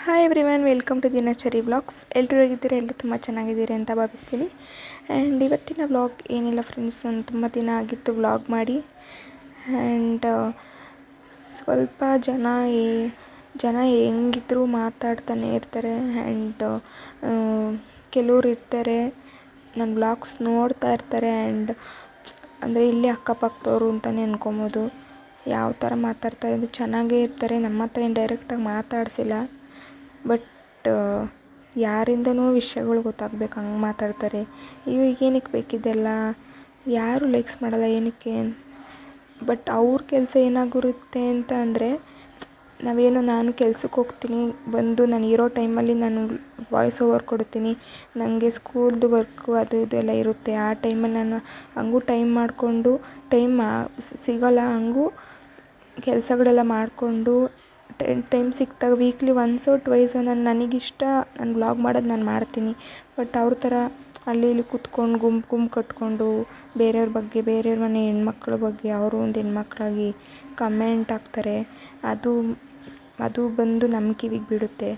Hi everyone, welcome to ದಿನಚರಿ vlogs. ಎಲ್ಲರೂ ಹೇಗಿದ್ದೀರಾ? ಎಲ್ಲರೂ ತುಂಬ ಚೆನ್ನಾಗಿದ್ದೀರಿ ಅಂತ ಭಾವಿಸ್ತೀನಿ. ಆ್ಯಂಡ್ ಇವತ್ತಿನ ವ್ಲಾಗ್ ಏನಿಲ್ಲ ಫ್ರೆಂಡ್ಸ್, ನಾನು ತುಂಬ ದಿನ ಆಗಿತ್ತು ವ್ಲಾಗ್ ಮಾಡಿ. ಆ್ಯಂಡ್ ಸ್ವಲ್ಪ ಜನ ಹೆಂಗಿದ್ರು ಮಾತಾಡ್ತಾನೆ ಇರ್ತಾರೆ. ಆ್ಯಂಡ್ ಕೆಲವ್ರು ಇರ್ತಾರೆ ನನ್ನ ವ್ಲಾಗ್ಸ್ ನೋಡ್ತಾ ಇರ್ತಾರೆ. ಆ್ಯಂಡ್ ಅಂದರೆ ಇಲ್ಲಿ ಅಕ್ಕಪಕ್ಕದವರು ಅಂತಲೇ ಅನ್ಕೊಬೋದು. ಯಾವ ಥರ ಮಾತಾಡ್ತಾ ಇದ್ದು ಚೆನ್ನಾಗೇ ಇರ್ತಾರೆ. ನಮ್ಮ ಹತ್ರ ಏನು ಡೈರೆಕ್ಟಾಗಿ ಮಾತಾಡಿಸಿಲ್ಲ, ಬಟ್ ಯಾರಿಂದನೂ ವಿಷಯಗಳು ಗೊತ್ತಾಗಬೇಕು ಹಂಗೆ ಮಾತಾಡ್ತಾರೆ. ಏನಕ್ಕೆ ಬೇಕಿದ್ದೆಲ್ಲ, ಯಾರು ಲೈಕ್ಸ್ ಮಾಡಲ್ಲ ಏನಕ್ಕೆ. ಬಟ್ ಅವ್ರ ಕೆಲಸ ಏನಾಗಿರುತ್ತೆ ಅಂತ ಅಂದರೆ, ನಾನು ಕೆಲ್ಸಕ್ಕೆ ಹೋಗ್ತೀನಿ, ಬಂದು ನಾನು ಇರೋ ಟೈಮಲ್ಲಿ ನಾನು ವಾಯ್ಸ್ ಓವರ್ ಕೊಡ್ತೀನಿ. ನನಗೆ ಸ್ಕೂಲ್ದು ವರ್ಕು ಅದು ಇದು ಎಲ್ಲ ಇರುತ್ತೆ. ಆ ಟೈಮಲ್ಲಿ ನಾನು ಹಂಗೂ ಟೈಮ್ ಮಾಡಿಕೊಂಡು ಸಿಗೋಲ್ಲ, ಹಂಗೂ ಕೆಲಸಗಳೆಲ್ಲ ಮಾಡಿಕೊಂಡು ಟೈಮ್ ಸಿಕ್ಕಿದಾಗ ವೀಕ್ಲಿ ಒನ್ಸ್ ಆರ್ ಟ್ವೈಸ್ ನನಗಿಷ್ಟ ನಾನು ವ್ಲಾಗ್ ಮಾಡೋದು ನಾನು ಮಾಡ್ತೀನಿ. ಬಟ್ ಅವ್ರ ಥರ ಅಲ್ಲಿ ಇಲ್ಲಿ ಕೂತ್ಕೊಂಡು ಗುಂಪು ಕಟ್ಕೊಂಡು ಬೇರೆಯವ್ರ ಮನೆ ಹೆಣ್ಮಕ್ಳ ಬಗ್ಗೆ ಅವರು ಒಂದು ಹೆಣ್ಮಕ್ಳಾಗಿ ಕಮೆಂಟ್ ಹಾಕ್ತಾರೆ. ಅದು ಬಂದು ನಮ್ಮ ಕಿವಿಗೆ ಬೀಳುತ್ತೆ.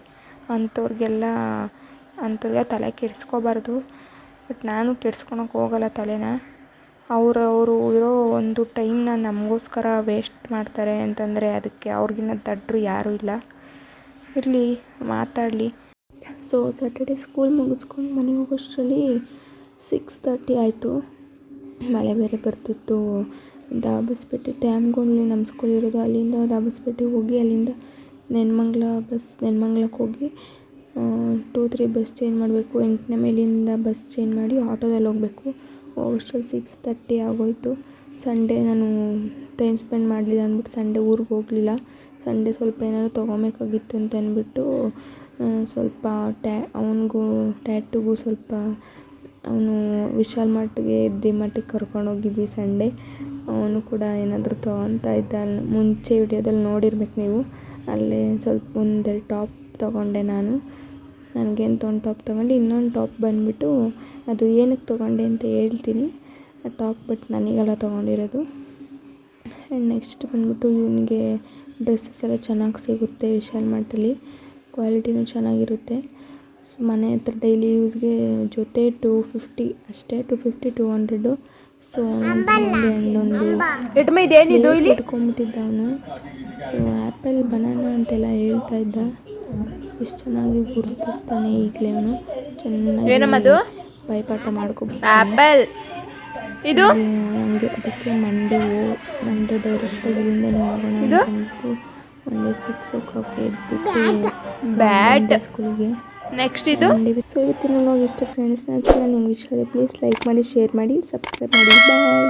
ಅಂಥವ್ರಿಗೆಲ್ಲ ತಲೆ ಕೆಡಿಸ್ಕೋಬಾರ್ದು. ಬಟ್ ನಾನು ಕೆಡ್ಸ್ಕೊಳಕ್ಕೆ ಹೋಗಲ್ಲ ತಲೆನ. ಅವರು ಇರೋ ಒಂದು ಟೈಮ್ನ ನಮಗೋಸ್ಕರ ವೇಸ್ಟ್ ಮಾಡ್ತಾರೆ ಅಂತಂದರೆ ಅದಕ್ಕೆ ಅವ್ರಿಗಿನ್ನ ದಡ್ಡರು ಯಾರೂ ಇಲ್ಲ. ಇರಲಿ, ಮಾತಾಡಲಿ. ಸೊ ಸ್ಯಾಟರ್ಡೆ ಸ್ಕೂಲ್ ಮುಗಿಸ್ಕೊಂಡು ಮನೆಗೆ ಹೋಗೋಷ್ಟರಲ್ಲಿ 6:30 ಆಯಿತು. ಮಳೆ ಬೇರೆ ಬರ್ತಿತ್ತು. ದಾಬಸ್ಪೇಟೆ ಡ್ಯಾಮ್ಗಳಲ್ಲಿ ನಮ್ಮ ಸ್ಕೂಲ್ ಇರೋದು, ಅಲ್ಲಿಂದ ದಾಬಸ್ಪೇಟೆಗೆ ಹೋಗಿ ಅಲ್ಲಿಂದ ನೆನ್ಮಂಗ್ಲಕ್ಕೆ ಹೋಗಿ 2-3 ಬಸ್ ಚೇಂಜ್ ಮಾಡಬೇಕು. 8ನೇ ಮೈಲಿಂದ ಬಸ್ ಚೇಂಜ್ ಮಾಡಿ ಆಟೋದಲ್ಲಿ ಹೋಗಬೇಕು. ಹೋಗೋಷ್ಟರಲ್ಲಿ 6:30 ಆಗೋಯಿತು. ಸಂಡೇ ನಾನು ಟೈಮ್ ಸ್ಪೆಂಡ್ ಮಾಡಲಿಲ್ಲ ಅಂದ್ಬಿಟ್ಟು ಸಂಡೇ ಊರಿಗೆ ಹೋಗಲಿಲ್ಲ. ಸಂಡೇ ಸ್ವಲ್ಪ ಏನಾದ್ರು ತೊಗೊಬೇಕಾಗಿತ್ತು ಅಂತ ಅಂದ್ಬಿಟ್ಟು ಸ್ವಲ್ಪ ಅವನಿಗೂ ಟ್ಯಾಟುಗೂ ಸ್ವಲ್ಪ ಅವನು ವಿಶಾಲ್ ಮಾರ್ಟ್ಗೆ ಡಿ-ಮಾರ್ಟಿಗೆ ಕರ್ಕೊಂಡೋಗಿದ್ವಿ ಸಂಡೇ. ಅವನು ಕೂಡ ಏನಾದರೂ ತೊಗೊತಾ ಇದ್ದ. ಮುಂಚೆ ವಿಡಿಯೋದಲ್ಲಿ ನೋಡಿರ್ಬೇಕು ನೀವು. ಅಲ್ಲೇ ಸ್ವಲ್ಪ ಒಂದೆರಡು ಟಾಪ್ ತೊಗೊಂಡೆ ನಾನು. ನನಗೇನು ಟಾಪ್ ತೊಗೊಂಡು, ಇನ್ನೊಂದು ಟಾಪ್ ಬಂದುಬಿಟ್ಟು ಅದು ಏನಕ್ಕೆ ತೊಗೊಂಡೆ ಅಂತ ಹೇಳ್ತೀನಿ. ಆ ಟಾಪ್ ಬಟ್ ನನಗೆಲ್ಲ ತೊಗೊಂಡಿರೋದು. ಆ್ಯಂಡ್ ನೆಕ್ಸ್ಟ್ ಬಂದುಬಿಟ್ಟು ಇವನಿಗೆ ಡ್ರೆಸ್ಸಸ್ ಎಲ್ಲ ಚೆನ್ನಾಗಿ ಸಿಗುತ್ತೆ ವಿಶಾಲ್ ಮಾರ್ಟಲ್ಲಿ. ಕ್ವಾಲಿಟಿನೂ ಚೆನ್ನಾಗಿರುತ್ತೆ. ಮನೆ ಹತ್ರ ಡೈಲಿ ಯೂಸ್ಗೆ ಜೊತೆ 250 ಅಷ್ಟೇ, 250-200. ಸೊ ಇಟ್ಕೊಂಡ್ಬಿಟ್ಟಿದ್ದ ಅವನು. ಸೊ ಆ್ಯಪಲ್ ಬನಾನಾ ಅಂತೆಲ್ಲ ಹೇಳ್ತಾ ಇದ್ದ. ಎಷ್ಟು ಚೆನ್ನಾಗಿ ಗುರುತಿಸ್ತಾನೆ ಈಗಲೇ ಅವನು. ಚೆನ್ನಾಗಿ ಬಾಯ್ಪಾಠ ಮಾಡ್ಕೊಬಿಡ್ತಾನೆ. ಇದು ಹಂಗೆ ಅದಕ್ಕೆ ಮಂಡೇ ಡೈರೆಕ್ಟಾಗಿ ಇಲ್ಲಿಂದನೇ ಹೋಗೋಣ ಅಂದ್ಬಿಟ್ಟು ಮಂಡೇ 6 o'clock ಎದ್ಬಿಟ್ಟು ಸ್ಕೂಲಿಗೆ. ನೆಕ್ಸ್ಟ್ ಇದು. ಸೊ ಇವತ್ತಿನ ವ್ಲಾಗ್ ಇಷ್ಟ ಫ್ರೆಂಡ್ಸ್. ನನ್ನ ಚಾನಲ್ ನಿಮ್ಗೆ ಇಷ್ಟ ಆದರೆ ಪ್ಲೀಸ್ ಲೈಕ್ ಮಾಡಿ, ಶೇರ್ ಮಾಡಿ, ಸಬ್ಸ್ಕ್ರೈಬ್ ಮಾಡಿ. ಬಾಯ್.